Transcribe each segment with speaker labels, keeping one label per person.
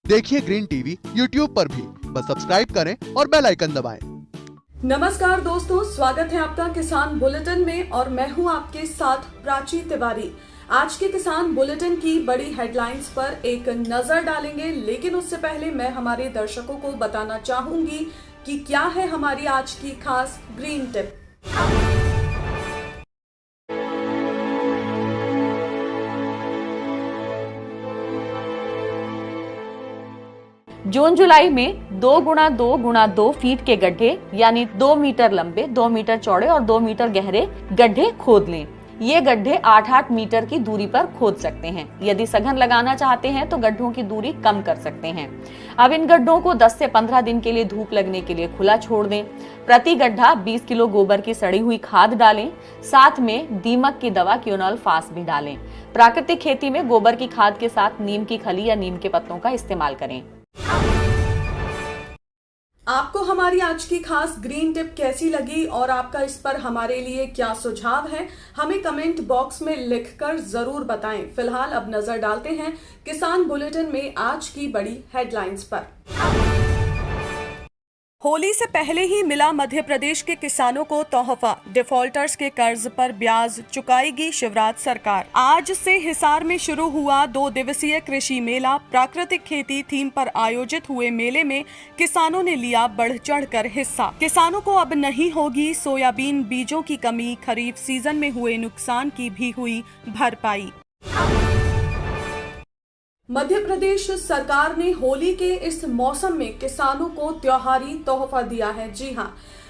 Speaker 1: देखिए green TV YouTube पर भी, बस सब्सक्राइब करें और बेल आइकन दबाएं।
Speaker 2: नमस्कार दोस्तों, स्वागत है आपका किसान बुलेटिन में और मैं हूं आपके साथ प्राची तिवारी। आज के किसान बुलेटिन की बड़ी हेडलाइंस पर एक नजर डालेंगे, लेकिन उससे पहले मैं हमारे दर्शकों को बताना चाहूंगी कि क्या है हमारी आज की खास ग्रीन टिप।
Speaker 3: जून जुलाई में 2x2x2 फीट के गड्ढे यानी 2 मीटर लंबे, 2 मीटर चौड़े और 2 मीटर गहरे गड्ढे खोद लें। ये गड्ढे 8-8 मीटर की दूरी पर खोद सकते हैं। यदि सघन लगाना चाहते हैं तो गड्ढों की दूरी कम कर सकते हैं। अब इन गड्ढों को 10 से 15 दिन के लिए धूप लगने के लिए खुला छोड़ दें। प्रति गड्ढा 20 किलो गोबर की सड़ी हुई खाद डालें। साथ में दीमक की दवा क्योनल फास भी डालें। प्राकृतिक खेती में गोबर की खाद के साथ नीम की खली या नीम के पत्तों का इस्तेमाल करें।
Speaker 2: आपको हमारी आज की खास ग्रीन टिप कैसी लगी और आपका इस पर हमारे लिए क्या सुझाव है, हमें कमेंट बॉक्स में लिखकर जरूर बताएं। फिलहाल अब नजर डालते हैं किसान बुलेटिन में आज की बड़ी हेडलाइंस पर। होली से पहले ही मिला मध्य प्रदेश के किसानों को तोहफा, डिफॉल्टर्स के कर्ज पर ब्याज चुकाएगी शिवराज सरकार। आज से हिसार में शुरू हुआ 2 दिवसीय कृषि मेला। प्राकृतिक खेती थीम पर आयोजित हुए मेले में किसानों ने लिया बढ़ चढ़कर हिस्सा। किसानों को अब नहीं होगी सोयाबीन बीजों की कमी, खरीफ सीजन में हुए नुकसान की भी हुई भरपाई। मध्य प्रदेश सरकार ने होली के इस मौसम में किसानों को त्योहारी तोहफा दिया है। जी हां,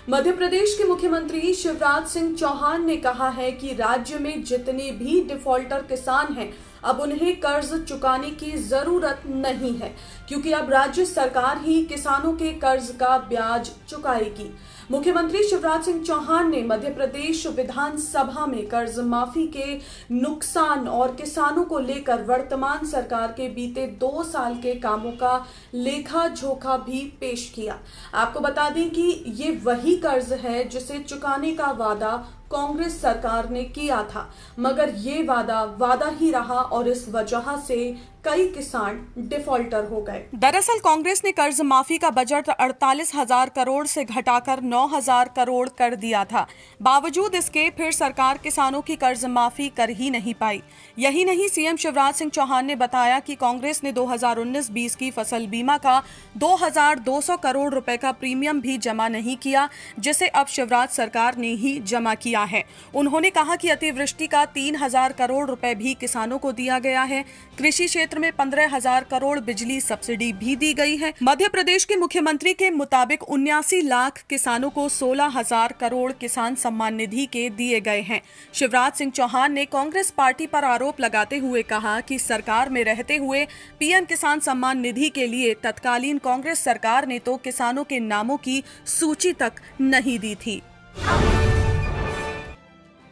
Speaker 2: मध्य प्रदेश के मुख्यमंत्री शिवराज सिंह चौहान ने कहा है कि राज्य में जितने भी डिफॉल्टर किसान हैं, अब उन्हें कर्ज चुकाने की जरूरत नहीं है, क्योंकि अब राज्य सरकार ही किसानों के कर्ज का ब्याज चुकाएगी। मुख्यमंत्री शिवराज सिंह चौहान ने मध्य प्रदेश विधानसभा में कर्ज माफी के नुकसान और किसानों को लेकर वर्तमान सरकार के बीते 2 साल के कामों का लेखा जोखा भी पेश किया। आपको बता दें कि ये वही कर्ज है जिसे चुकाने का वादा कांग्रेस सरकार ने किया था, मगर ये वादा ही रहा और इस वजह से कई किसान डिफॉल्टर हो गए। दरअसल कांग्रेस ने कर्ज माफी का बजट 48,000 करोड़ से घटाकर 9,000 करोड़ कर दिया था। बावजूद इसके फिर सरकार किसानों की कर्ज माफी कर ही नहीं पाई। यही नहीं, सीएम शिवराज सिंह चौहान ने बताया कि कांग्रेस ने 2019-20 की फसल बीमा का 2,200 करोड़ रुपए का प्रीमियम भी जमा नहीं किया, जिसे अब शिवराज सरकार ने ही जमा किया है। उन्होंने कहा कि अतिवृष्टि का 3,000 करोड़ रुपए भी किसानों को दिया गया है। कृषि क्षेत्र में 15,000 करोड़ बिजली सब्सिडी भी दी गई है। मध्य प्रदेश के मुख्यमंत्री के मुताबिक 79 लाख किसानों को 16,000 करोड़ किसान सम्मान निधि के दिए गए हैं। शिवराज सिंह चौहान ने कांग्रेस पार्टी पर आरोप लगाते हुए कहा कि सरकार में रहते हुए पीएम किसान सम्मान निधि के लिए तत्कालीन कांग्रेस सरकार ने तो किसानों के नामों की सूची तक नहीं दी थी।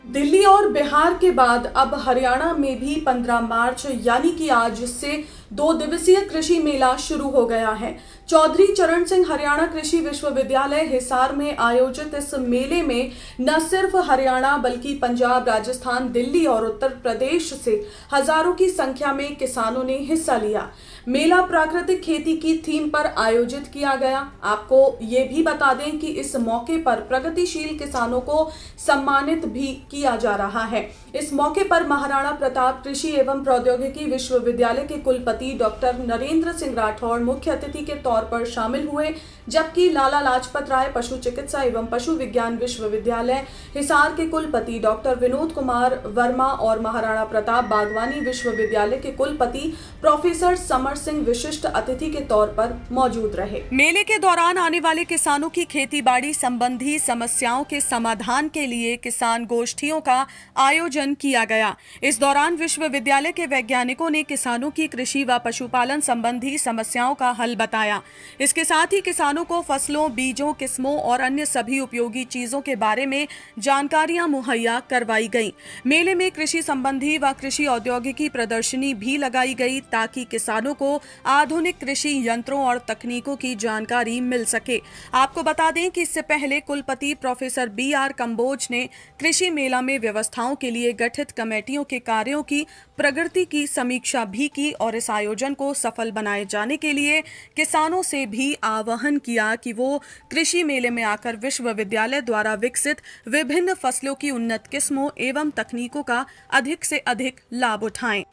Speaker 2: दिल्ली और बिहार के बाद अब हरियाणा में भी 15 मार्च यानी कि आज से 2 दिवसीय कृषि मेला शुरू हो गया है। चौधरी चरण सिंह हरियाणा कृषि विश्वविद्यालय हिसार में आयोजित इस मेले में न सिर्फ हरियाणा बल्कि पंजाब, राजस्थान, दिल्ली और उत्तर प्रदेश से हजारों की संख्या में किसानों ने हिस्सा लिया। मेला प्राकृतिक खेती की थीम पर आयोजित किया गया। आपको ये भी बता दें कि इस मौके पर प्रगतिशील किसानों को सम्मानित भी किया जा रहा है। इस मौके पर महाराणा प्रताप कृषि एवं प्रौद्योगिकी विश्वविद्यालय के कुलपति डॉक्टर नरेंद्र सिंह राठौड़ मुख्य अतिथि के तौर पर शामिल हुए, जबकि लाला लाजपत राय पशु चिकित्सा एवं पशु विज्ञान विश्वविद्यालय हिसार के कुलपति डॉक्टर विनोद कुमार वर्मा और महाराणा प्रताप बागवानी विश्वविद्यालय के कुलपति प्रोफेसर समर सिंह विशिष्ट अतिथि के तौर पर मौजूद रहे। मेले के दौरान आने वाले किसानों की खेती-बाड़ी संबंधी समस्याओं के समाधान के लिए किसान गोष्ठियों का आयोजन किया गया। इस दौरान विश्वविद्यालय के वैज्ञानिकों ने किसानों की कृषि व पशुपालन संबंधी समस्याओं का हल बताया। इसके साथ ही किसानों को फसलों, बीजों, किस्मों और अन्य सभी उपयोगी चीजों के बारे में जानकारियां मुहैया करवाई गई। मेले में कृषि संबंधी व कृषि औद्योगिकी प्रदर्शनी भी लगाई गई ताकि किसानों को आधुनिक कृषि यंत्रों और तकनीकों की जानकारी मिल सके। आपको बता दें कि इससे पहले कुलपति प्रोफेसर BR कंबोज ने कृषि मेला में व्यवस्थाओं के लिए गठित कमेटियों के कार्यों की प्रगति की समीक्षा भी की और इस आयोजन को सफल बनाए जाने के लिए किसानों से भी आह्वान किया कि वो कृषि मेले में आकर विश्वविद्यालय द्वारा विकसित विभिन्न फसलों की उन्नत किस्मों एवं तकनीकों का अधिक से अधिक लाभ उठाएं।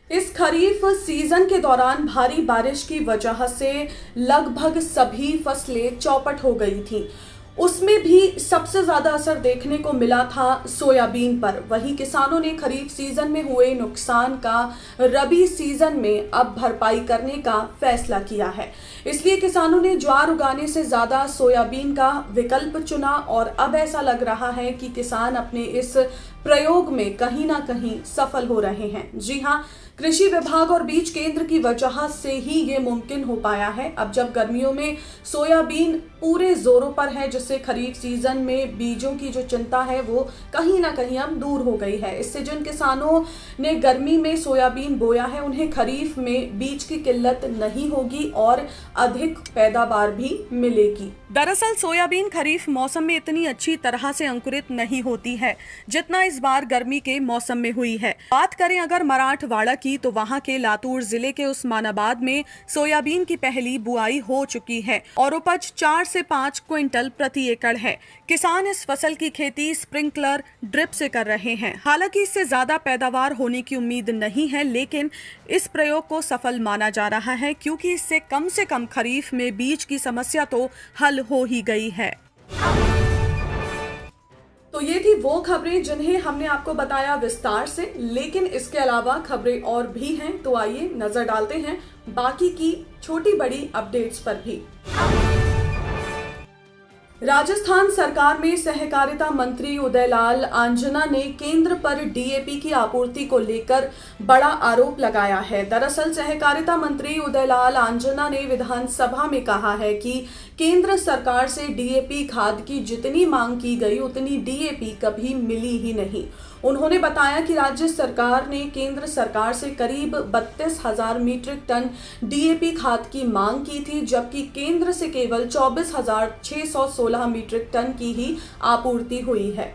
Speaker 2: इस खरीफ सीजन के दौरान भारी बारिश की वजह से लगभग सभी फसलें चौपट हो गई थीं। उसमें भी सबसे ज्यादा असर देखने को मिला था सोयाबीन पर। वहीं किसानों ने खरीफ सीजन में हुए नुकसान का रबी सीजन में अब भरपाई करने का फैसला किया है। इसलिए किसानों ने ज्वार उगाने से ज्यादा सोयाबीन का विकल्प चुना और अब ऐसा लग रहा है कि किसान अपने इस प्रयोग में कहीं ना कहीं सफल हो रहे हैं। जी हाँ, कृषि विभाग और बीज केंद्र की वजह से ही ये मुमकिन हो पाया है। अब जब गर्मियों में सोयाबीन पूरे जोरों पर है, जिससे खरीफ सीजन में बीजों की जो चिंता है वो कहीं ना कहीं अब दूर हो गई है। इससे जिन किसानों ने गर्मी में सोयाबीन बोया है उन्हें खरीफ में बीज की किल्लत नहीं होगी और अधिक पैदावार भी मिलेगी। दरअसल सोयाबीन खरीफ मौसम में इतनी अच्छी तरह से अंकुरित नहीं होती है जितना इस बार गर्मी के मौसम में हुई है। बात करें अगर मराठवाड़ा की, तो वहां के लातूर जिले के उस्मानाबाद में सोयाबीन की पहली बुआई हो चुकी है और उपज 4 से 5 क्विंटल प्रति एकड़ है। किसान इस फसल की खेती स्प्रिंकलर ड्रिप से कर रहे हैं। हालांकि इससे ज्यादा पैदावार होने की उम्मीद नहीं है, लेकिन इस प्रयोग को सफल माना जा रहा है क्योंकि इससे कम से कम खरीफ में बीज की समस्या तो हल हो ही गई है। तो ये थी वो खबरें जिन्हें हमने आपको बताया विस्तार से, लेकिन इसके अलावा खबरें और भी हैं, तो आइए नजर डालते हैं बाकी की छोटी बड़ी अपडेट्स पर भी। राजस्थान सरकार में सहकारिता मंत्री उदयलाल आंजना ने केंद्र पर डीएपी की आपूर्ति को लेकर बड़ा आरोप लगाया है। दरअसल सहकारिता मंत्री उदयलाल आंजना ने विधानसभा में कहा है कि केंद्र सरकार से डीएपी खाद की जितनी मांग की गई उतनी डीएपी कभी मिली ही नहीं। उन्होंने बताया कि राज्य सरकार ने केंद्र सरकार से करीब 32,000 मीट्रिक टन डीएपी खाद की मांग की थी, जबकि केंद्र से केवल 24,616 मीट्रिक टन की ही आपूर्ति हुई है।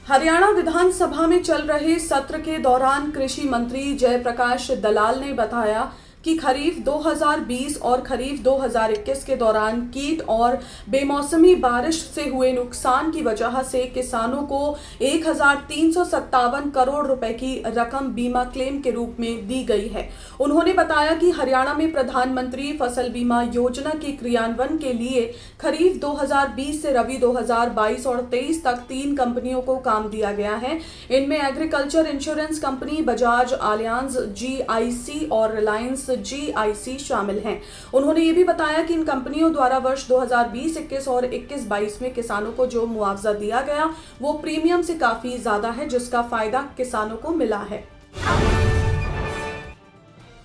Speaker 2: हरियाणा विधानसभा में चल रहे सत्र के दौरान कृषि मंत्री जयप्रकाश दलाल ने बताया कि खरीफ 2020 और खरीफ 2021 के दौरान कीट और बेमौसमी बारिश से हुए नुकसान की वजह से किसानों को 1,357 करोड़ रुपए की रकम बीमा क्लेम के रूप में दी गई है। उन्होंने बताया कि हरियाणा में प्रधानमंत्री फसल बीमा योजना के क्रियान्वयन के लिए खरीफ 2020 से रबी 2022 और 23 तक 3 कंपनियों को काम दिया गया है। इनमें agriculture insurance company, Bajaj Allianz GIC और रिलायंस GIC शामिल हैं। उन्होंने ये भी बताया कि इन कंपनियों द्वारा वर्ष 2020-21 और 21-22 में किसानों को जो मुआवजा दिया गया वो प्रीमियम से काफी ज्यादा है, जिसका फायदा किसानों को मिला है।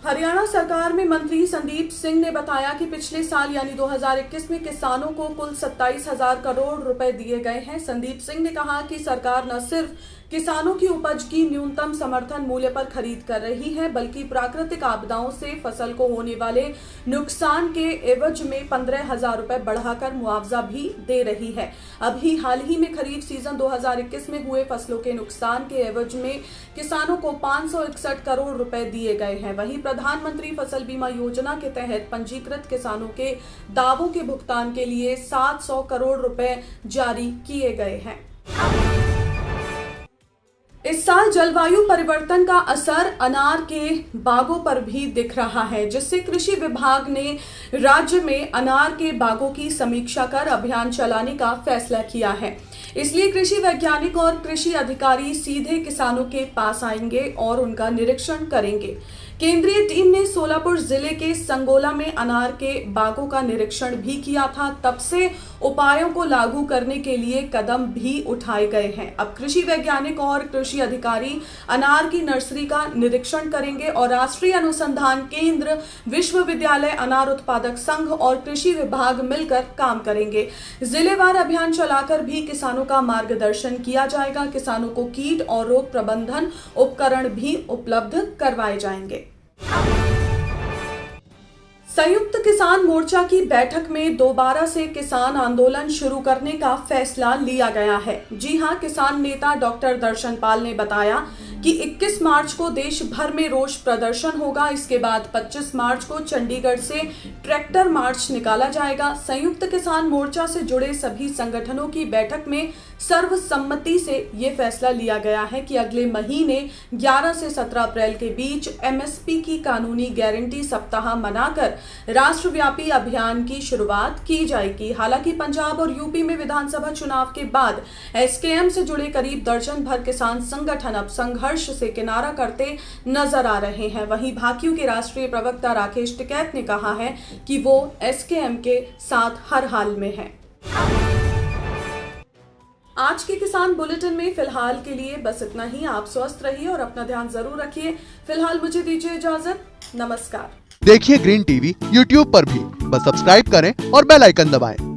Speaker 2: हरियाणा सरकार में मंत्री संदीप सिंह ने बताया कि पिछले साल यानी 2021 में किसानों को कुल 27,000 करोड़ रुपए दिए गए हैं। संदीप सिंह ने कहा कि सरकार न सिर्फ किसानों की उपज की न्यूनतम समर्थन मूल्य पर खरीद कर रही है, बल्कि प्राकृतिक आपदाओं से फसल को होने वाले नुकसान के एवज में 15,000 रुपए बढ़ाकर मुआवजा भी दे रही है। अभी हाल ही में खरीफ सीजन 2021 में हुए फसलों के नुकसान के एवज में किसानों को 561 करोड़ रुपए दिए गए हैं। वहीं प्रधानमंत्री फसल बीमा योजना के तहत पंजीकृत किसानों के दावों के भुगतान के लिए 700 करोड़ रुपए जारी किए गए हैं। इस साल जलवायु परिवर्तन का असर अनार के बागों पर भी दिख रहा है, जिससे कृषि विभाग ने राज्य में अनार के बागों की समीक्षा कर अभियान चलाने का फैसला किया है। इसलिए कृषि वैज्ञानिक और कृषि अधिकारी सीधे किसानों के पास आएंगे और उनका निरीक्षण करेंगे। केंद्रीय टीम ने सोलापुर जिले के संगोला में अनार के बागों का निरीक्षण भी किया था। तब से उपायों को लागू करने के लिए कदम भी उठाए गए हैं। अब कृषि वैज्ञानिक और कृषि अधिकारी अनार की नर्सरी का निरीक्षण करेंगे और राष्ट्रीय अनुसंधान केंद्र, विश्वविद्यालय, अनार उत्पादक संघ और कृषि विभाग मिलकर काम करेंगे। जिलेवार अभियान चलाकर भी किसानों का मार्गदर्शन किया जाएगा। किसानों को कीट और रोग प्रबंधन उपकरण भी उपलब्ध करवाए जाएंगे। संयुक्त किसान मोर्चा की बैठक में दोबारा से किसान आंदोलन शुरू करने का फैसला लिया गया है। जी हां, किसान नेता डॉक्टर दर्शन पाल ने बताया कि 21 मार्च को देश भर में रोष प्रदर्शन होगा। इसके बाद 25 मार्च को चंडीगढ़ से ट्रैक्टर मार्च निकाला जाएगा। संयुक्त किसान मोर्चा से जुड़े सभी संगठनों की बैठक में सर्वसम्मति से ये फैसला लिया गया है कि अगले महीने 11 से 17 अप्रैल के बीच एमएसपी की कानूनी गारंटी सप्ताह मनाकर राष्ट्रव्यापी अभियान की शुरुआत की जाएगी। हालांकि पंजाब और यूपी में विधानसभा चुनाव के बाद एसकेएम से जुड़े करीब दर्जन भर किसान संगठन अब संघर्ष से किनारा करते नजर आ रहे हैं। वहीं भाकियू के राष्ट्रीय प्रवक्ता राकेश टिकैत ने कहा है कि वो एसकेएम के साथ हर हाल में है। आज के किसान बुलेटिन में फिलहाल के लिए बस इतना ही। आप स्वस्थ रहिए और अपना ध्यान जरूर रखिए। फिलहाल मुझे दीजिए इजाजत। नमस्कार।
Speaker 1: देखिए ग्रीन टीवी यूट्यूब पर भी, बस सब्सक्राइब करें और बेल आइकन दबाएं।